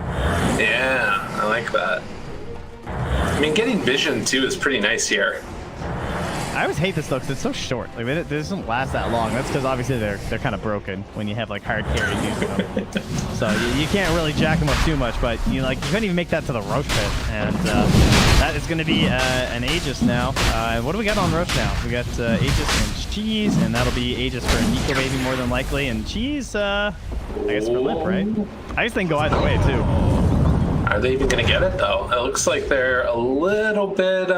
Yeah, I like that. I mean, getting vision too is pretty nice here. I always hate this though because it's so short. Like it doesn't last that long. That's because obviously they're kind of broken when you have like hard carry using them. So you can't really jack them up too much. But you couldn't even make that to the Roche pit, and that is going to be an Aegis now. What do we got on Roche now? We got Aegis and Cheese, and that'll be Aegis for Nico Baby more than likely, and Cheese I guess for Lip, right? I guess they can go either way too. Are they even going to get it, though? It looks like they're a little bit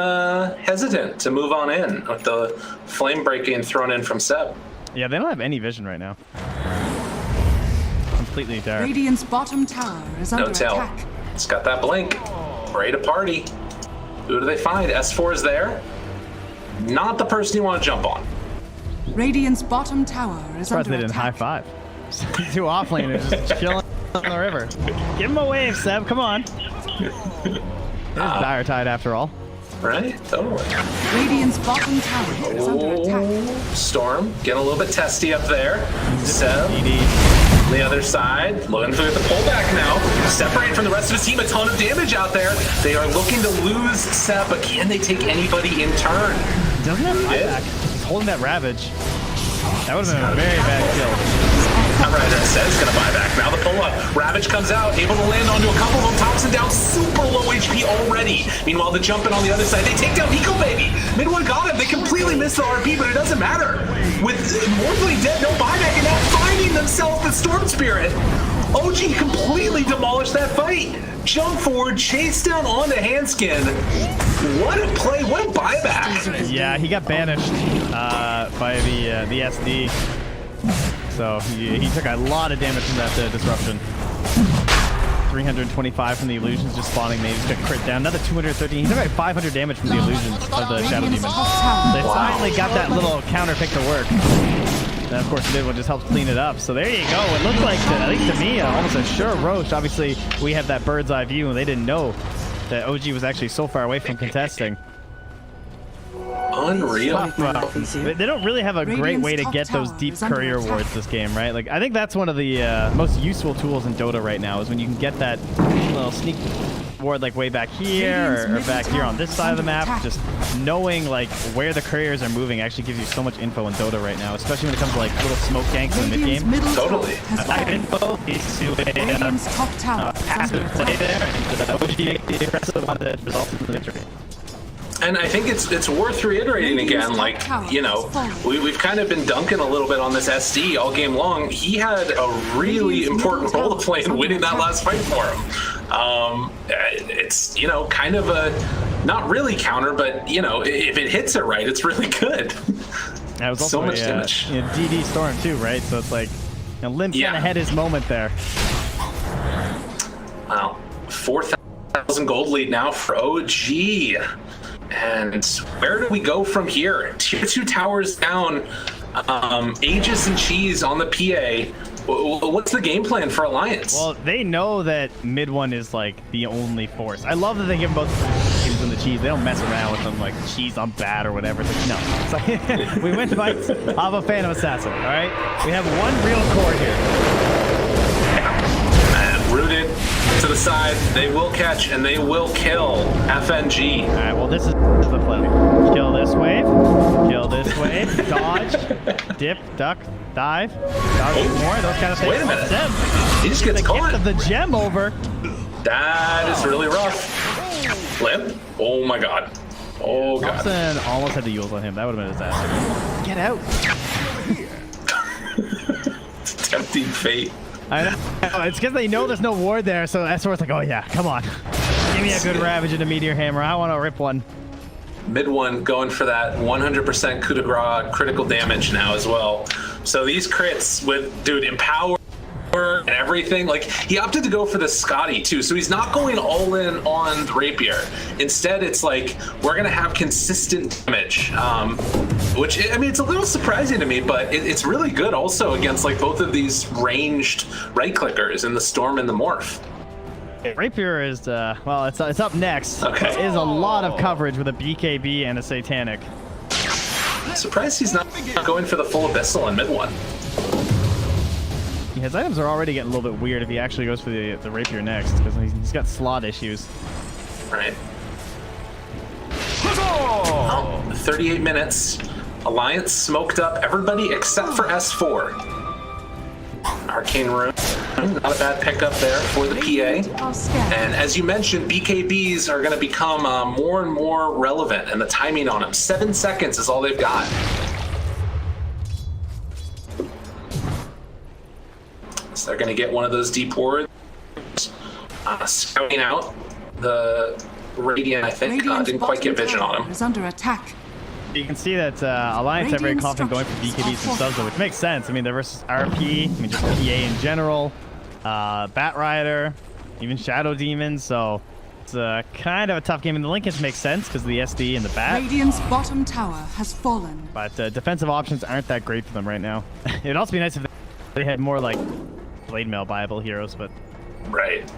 hesitant to move on in with the flame breaking thrown in from Seb. Yeah, they don't have any vision right now. Completely dark. Radiant's bottom tower is under attack. It's got that blink. Ready to party. Who do they find? S4 is there. Not the person you want to jump on. Radiant's bottom tower is Surprised under they didn't attack. high five. Two offlaners just chilling on the river. Give him a wave, Seb. Come on. There's Dire Tide after all. Right? Totally. Radiant's bottom tower is under attack. Storm getting a little bit testy up there. Seb GD. on the other side, looking for the pullback now. Separate from the rest of his team, a ton of damage out there. They are looking to lose Seb, but can they take anybody in turn? He doesn't have buyback. He's holding that Ravage. That would have been a very bad kill. Outrider says gonna buy back. Now the pull-up. Ravage comes out, able to land onto a couple of them. Thompson down, super low HP already. Meanwhile, the jumping on the other side. They take down Nico Baby. Mid one got him. They completely missed the RP, but it doesn't matter. With Morphly dead, no buyback, and now finding themselves the Storm Spirit. OG completely demolished that fight. Jump forward, chase down onto Handskin. What a play, what a buyback. Yeah, he got banished by the SD. So he took a lot of damage from that disruption. 325 from the illusions just spawning. Maybe he's got crit down. Another 213. He took like 500 damage from the illusions of the Shadow Demon. They finally got that little counter pick to work. And of course, the mid one just helps clean it up. So there you go. It looks like, at least to me, almost a sure Roche. Obviously, we have that bird's eye view, and they didn't know that OG was actually so far away from contesting. Unreal. They don't really have a great way to get those deep courier wards this game, right? Like, I think that's one of the most useful tools in Dota right now is when you can get that little sneak ward like way back here or back here on this side of the map. Just knowing like where the couriers are moving actually gives you so much info in Dota right now, especially when it comes to like little smoke ganks in the mid game. Totally. That info leads to a passive play there, and OG the aggressive on the results in the victory. And I think it's worth reiterating again, like, you know, we've kind of been dunking a little bit on this SD all game long. He had a really important role to play in winning that last fight for him. It's, you know, kind of a, not really counter, but, you know, if it hits it right, it's really good. That was also so much damage. DD Storm too, right? So it's like, you know, Limp kind of had his moment there. Wow. 4,000 gold lead now for OG. And where do we go from here? Tier 2 towers down, Aegis and Cheese on the PA. What's the game plan for Alliance? Well, they know that mid one is like the only force. I love that they give them both Cheese and the Cheese. They don't mess around with them like Cheese, I'm bad or whatever. It's like, no. It's like, we win fights off a Phantom Assassin, all right? We have one real core here. Rooted to the side, they will catch and they will kill FNG. All right, well, this is the play. Kill this wave, dodge, dip, duck, dive, dodge more, those kind of things. Wait a minute. He just gets caught. Gift of the gem over. That is really rough. Limp? Oh my god. Oh god. Thompson almost had the Yules on him. That would have been a disaster. Get out. Tempting fate. I know. It's because they know there's no ward there, so that's where it's like, oh yeah, come on. Give me a good Ravage and a Meteor Hammer. I want to rip one. Mid one going for that 100% coup de grace critical damage now as well. So these crits with, dude, Empower and everything, like he opted to go for the Scotty too, so he's not going all in on the Rapier. Instead, it's like we're gonna have consistent damage, which, I mean, it's a little surprising to me, but it's really good also against like both of these ranged right clickers in the Storm and the Morph. Rapier is well, it's up next. Okay. It is a lot of coverage with a BKB and a Satanic. I'm surprised he's not going for the full Abyssal in mid one. His items are already getting a little bit weird if he actually goes for the Rapier next, because he's got slot issues. Right. Oh, 38 minutes. Alliance smoked up everybody except for S4. Arcane Rune, not a bad pickup there for the PA. And as you mentioned, BKBs are going to become more and more relevant, and the timing on them. 7 seconds is all they've got. So they're going to get one of those deep wards. Scouting out the Radiant, I think. Didn't quite get vision on him. Is under attack. You can see that Alliance are very confident going for BKBs themselves, though, which makes sense. I mean, they're versus RP, I mean, just PA in general, Bat Rider, even Shadow Demon, so it's kind of a tough game. And the Linkage makes sense because of the SD and the Bat. Radiant's bottom tower has fallen. But defensive options aren't that great for them right now. It'd also be nice if they had more, like, Blade Mail viable heroes, but... Right.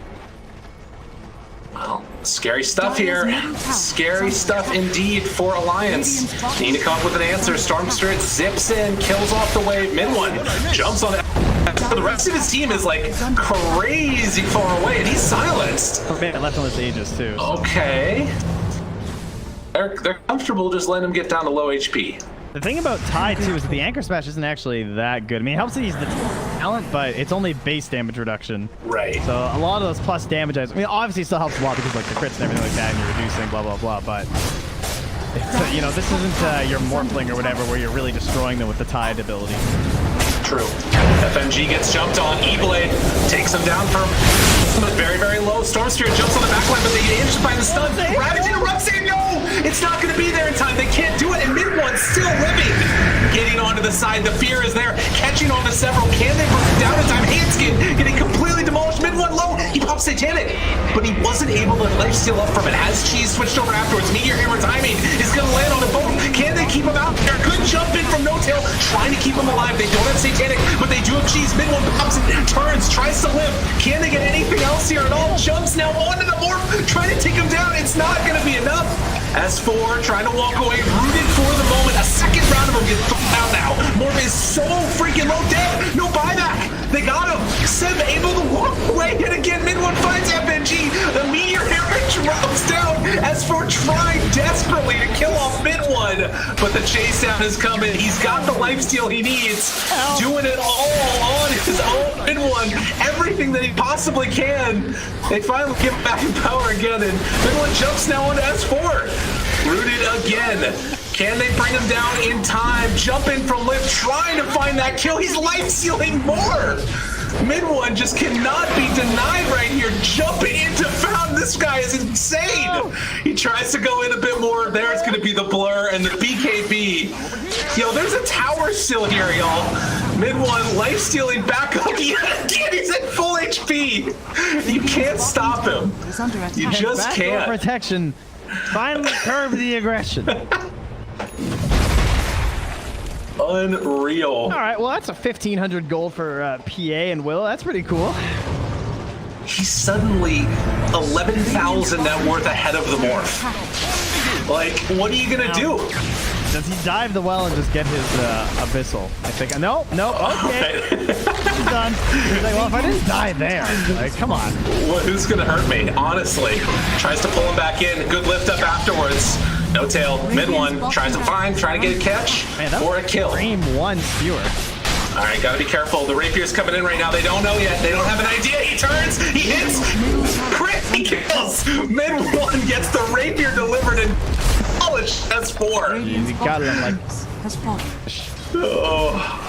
Well, scary stuff here. Scary stuff indeed for Alliance. Need to come up with an answer. Storm Spirit zips in, kills off the wave. Min one jumps on it. The rest of his team is like crazy far away, and he's silenced. Left on the stages too. Okay. They're comfortable just letting him get down to low HP. The thing about Tide too is that the Anchor Smash isn't actually that good. I mean, it helps that he's the talent, but it's only base damage reduction. Right. So a lot of those plus damage items, I mean, obviously it still helps a lot because like the crits and everything like that, and you're reducing blah blah blah. But it's, you know, this isn't your Morphling or whatever where you're really destroying them with the Tide ability. True. FMG gets jumped on. E-Blade takes him down from very, very low. Storm Spirit jumps on the backline, but they manage to find the stun. Ravage interrupts it. No! It's not going to be there in time. They can't do it, and Mid-One's still living. Getting onto the side. The fear is there. Catching on to several. Can they bring it down in time? Handskin getting completely demolished. Mid-One low. He pops Satanic, but he wasn't able to lifesteal up from it. As Cheese switched over afterwards, Meteor Hammer timing is going to land on the boat. Can they keep him out there? Good jump in from No-Tail, trying to keep him alive. They don't have Satanic, but they do have Cheese. Mid-One pops it, turns, tries to live. Can they get anything else here at all? Jumps now onto the Morph, trying to take him down. It's not going to be enough. S4 trying to walk away, rooted for the moment. A second round of him gets thrown out now. Morph is so freaking low, dead. No buyback. They got him. Seb able to walk away, and again, Mid-One finds FNG. The Meteor Hammer drops down. S4 trying desperately to kill off Mid-One, but the chase down is coming. He's got the lifesteal he needs. Doing it all on his own. Mid-One, everything that he possibly can. They finally get back in power again, and Mid-One jumps now onto S4. Rooted again. Can they bring him down in time? Jumping from lift, trying to find that kill. He's life-sealing more. Mid-One just cannot be denied right here. Jumping into Fountain. This guy is insane. He tries to go in a bit more. There's going to be the blur and the BKB. Yo, there's a tower still here, y'all. Mid-One life-stealing back up yet again. He's at full HP. You can't stop him. You just can't. Protection finally curbed the aggression. Unreal. All right, well, that's a 1,500 gold for PA and Will. That's pretty cool. He's suddenly 11,000 net worth ahead of the Morph. Like, what are you going to do? Does he dive the well and just get his Abyssal? I think. No, okay. He's done. He's like, well, if I didn't die there, like, come on. Well, who's going to hurt me? Honestly. Tries to pull him back in. Good lift up afterwards. No tail. Mid-One. Tries to find. Trying to get a catch. or a kill. Frame one skewer. All right, gotta be careful. The Rapier's coming in right now. They don't know yet. They don't have an idea. He turns. He hits. Crit. He kills. Mid-One gets the Rapier delivered and polished. That's 4. He got it like... Oh.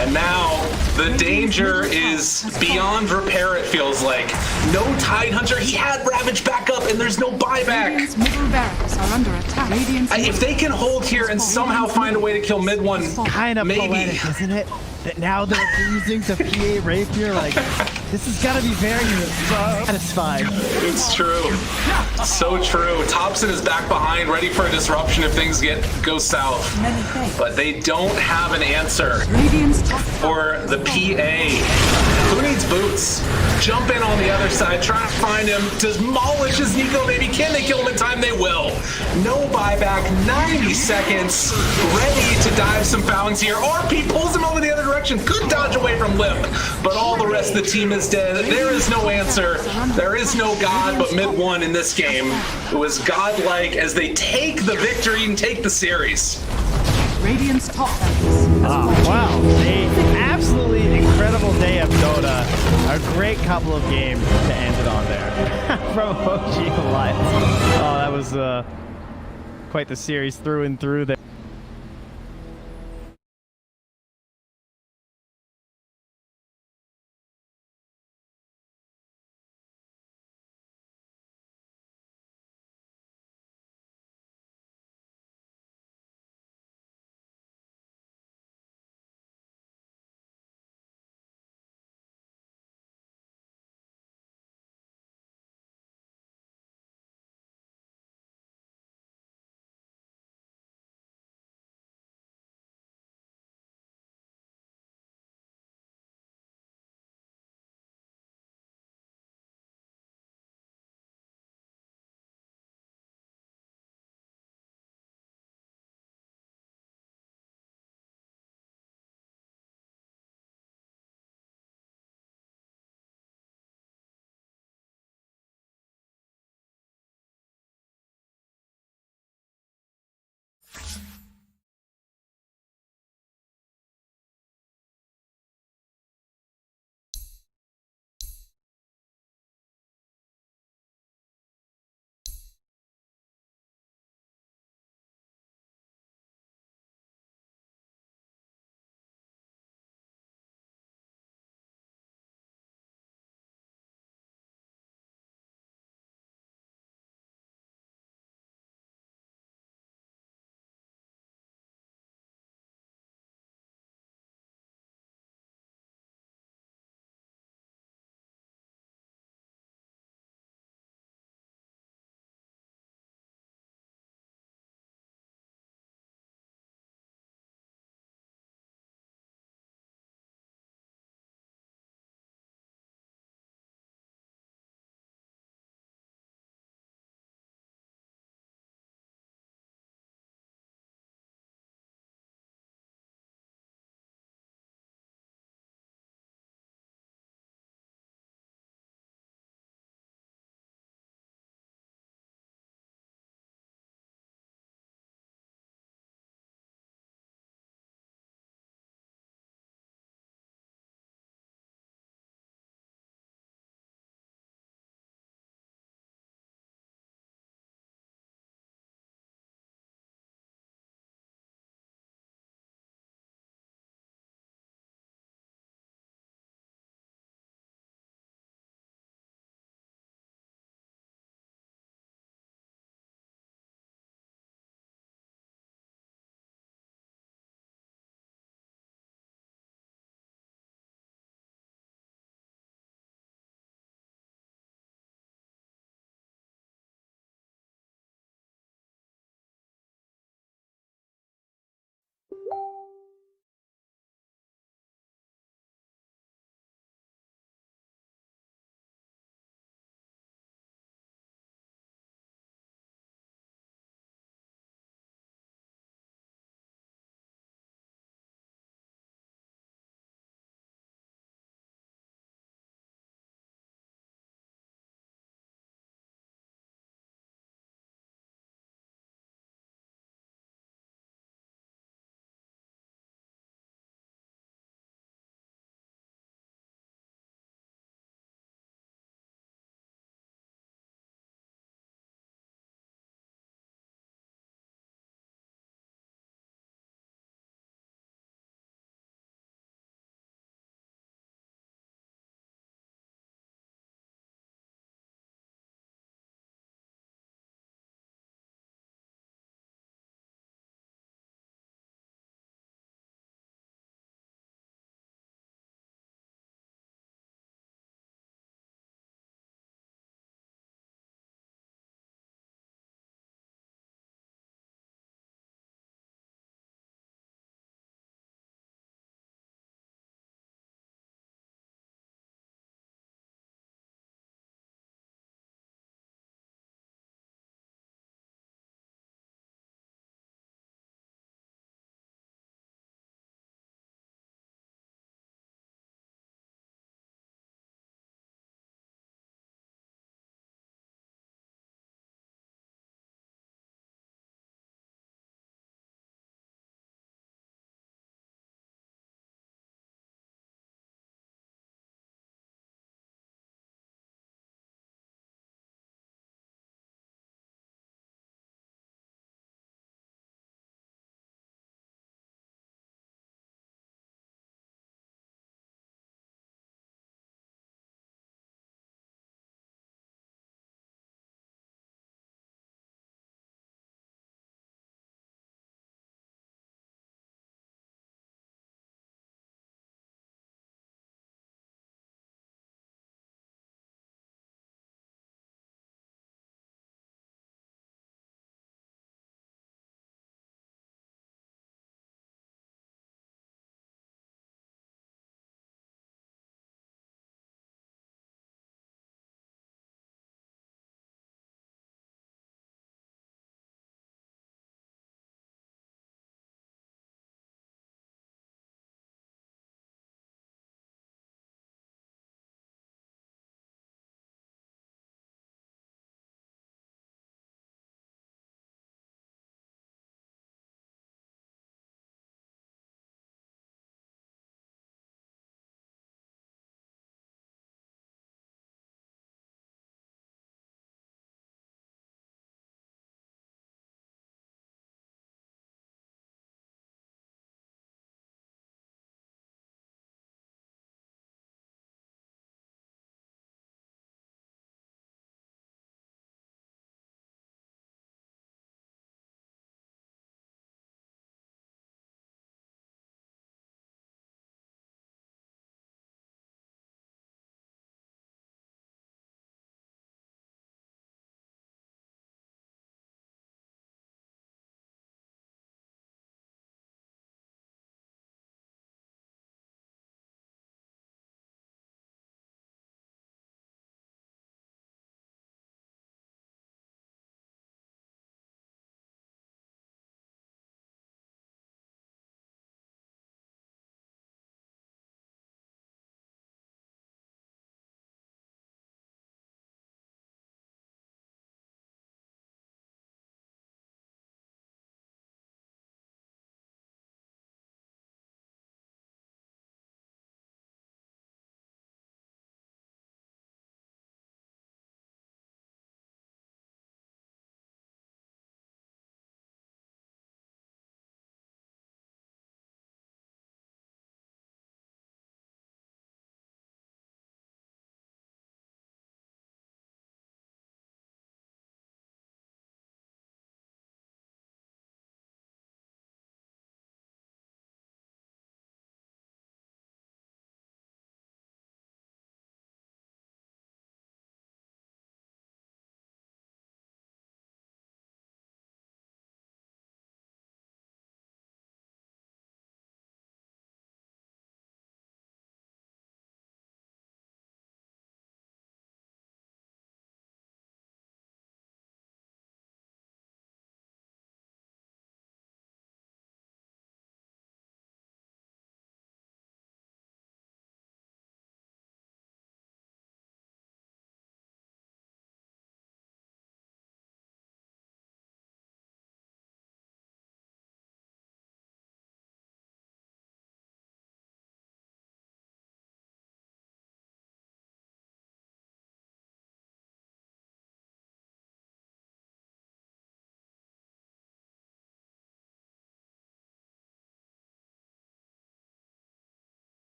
And now the danger is beyond repair, it feels like. No Tidehunter. He had Ravage back up and there's no buyback. Radiant's middle barracks are under attack. If they can hold here and somehow find a way to kill Mid-One, kind of maybe. Poetic, isn't it? That now they're losing to PA Rapier, like, this has got to be very satisfying. It's true. So true. Thompson is back behind, ready for a disruption if things go south. But they don't have an answer for the PA. Who needs boots? Jump in on the other side, try to find him, demolish his Nico baby. Can they kill him in time? They will. No buyback, 90 seconds, ready to dive some fountains here. RP pulls him over the other direction. Could dodge away from Lip, but all the rest of the team is dead. There is no answer. There is no God but mid one in this game. It was godlike as they take the victory and take the series. Radiant's top barracks has Oh, fallen. wow. An absolutely incredible day of Dota. A great couple of games to end it on there. From OG Alliance. Oh, that was quite the series through and through there.